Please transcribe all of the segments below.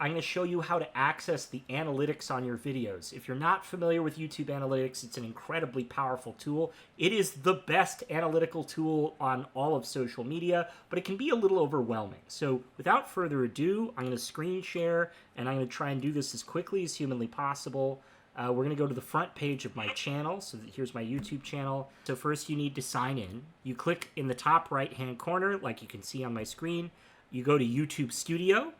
I'm going to show you how to access the analytics on your videos. If you're not familiar with YouTube Analytics, it's an incredibly powerful tool. It is the best analytical tool on all of social media, but it can be a little overwhelming. So without further ado, I'm going to screen share, and I'm going to try and do this as quickly as humanly possible. We're going to go to the front page of my channel. So here's my YouTube channel. So first you need to sign in. You click in the top right-hand corner, like you can see on my screen. You go to YouTube Studio.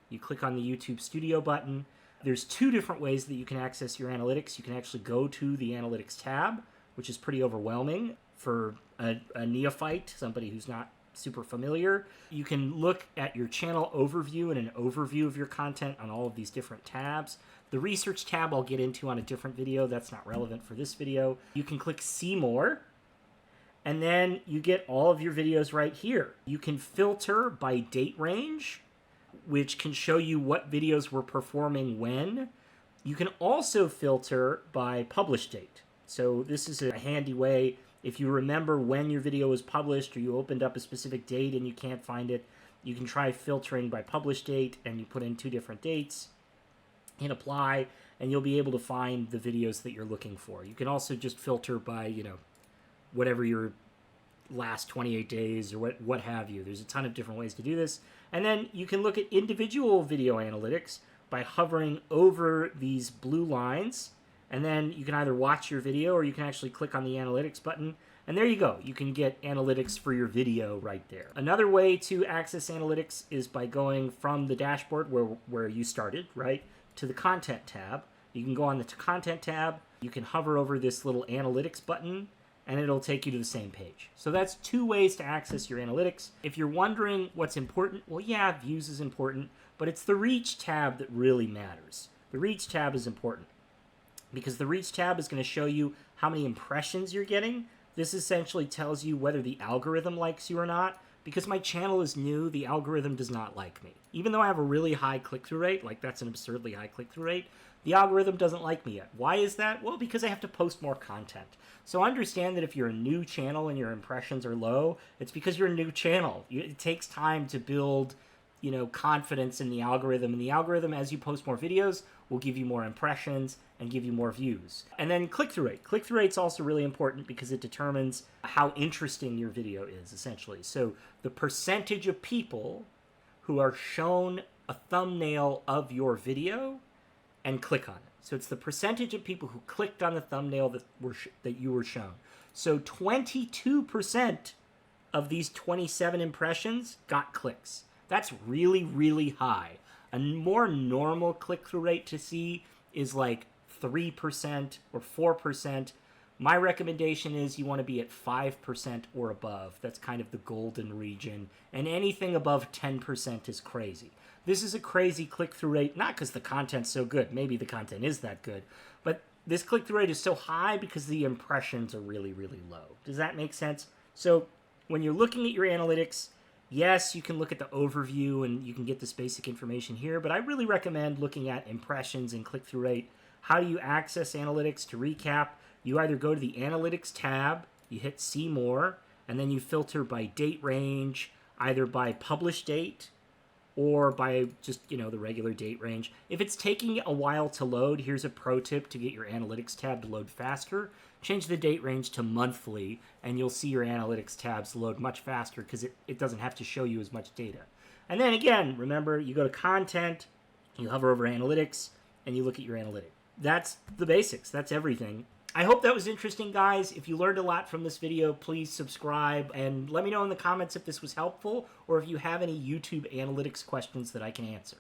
You click on the YouTube Studio button. There's two different ways that you can access your analytics. You can actually go to the Analytics tab, which is pretty overwhelming for a neophyte, somebody who's not super familiar. You can look at your channel overview and an overview of your content on all of these different tabs. The Research tab I'll get into on a different video. That's not relevant for this video. You can click See More, and then you get all of your videos right here. You can filter by date range, which can show you what videos were performing when. You can also filter by publish date. So this is a handy way. If you remember when your video was published or you opened up a specific date and you can't find it, you can try filtering by publish date, and you put in two different dates, hit apply, and you'll be able to find the videos that you're looking for. You can also just filter by, whatever your last 28 days or what have you. There's a ton of different ways to do this. And then you can look at individual video analytics by hovering over these blue lines, and then you can either watch your video or you can actually click on the analytics button, and there you go. You can get analytics for your video right there. Another way to access analytics is by going from the dashboard where you started, right, to the content tab. You can go on the content tab, you can hover over this little analytics button, and it'll take you to the same page. So that's two ways to access your analytics. If you're wondering what's important, well, yeah, views is important, but it's the reach tab that really matters. The reach tab is important because the reach tab is going to show you how many impressions you're getting. This essentially tells you whether the algorithm likes you or not. Because my channel is new, the algorithm does not like me. Even though I have a really high click-through rate, like that's an absurdly high click-through rate, the algorithm doesn't like me yet. Why is that? Well, because I have to post more content. So understand that if you're a new channel and your impressions are low, it's because you're a new channel. It takes time to build, confidence in the algorithm. And the algorithm, as you post more videos, will give you more impressions and give you more views. And then click-through rate. Click-through rate's also really important because it determines how interesting your video is, essentially. So the percentage of people who are shown a thumbnail of your video and click on it. So it's the percentage of people who clicked on the thumbnail that you were shown. So 22% of these 27 impressions got clicks. That's really, really high. A more normal click-through rate to see is like 3% or 4%. My recommendation is you want to be at 5% or above. That's kind of the golden region. And anything above 10% is crazy. This is a crazy click-through rate, not because the content's so good. Maybe the content is that good. But this click-through rate is so high because the impressions are really, really low. Does that make sense? So when you're looking at your analytics, yes, you can look at the overview and you can get this basic information here, but I really recommend looking at impressions and click-through rate. How do you access analytics? To recap, you either go to the Analytics tab, you hit See More, and then you filter by date range, either by publish date or by just, the regular date range. If it's taking a while to load, here's a pro tip to get your Analytics tab to load faster. Change the date range to monthly, and you'll see your Analytics tabs load much faster because it doesn't have to show you as much data. And then again, remember, you go to Content, you hover over Analytics, and you look at your analytics. That's the basics. That's everything. I hope that was interesting, guys. If you learned a lot from this video, please subscribe and let me know in the comments if this was helpful or if you have any YouTube analytics questions that I can answer.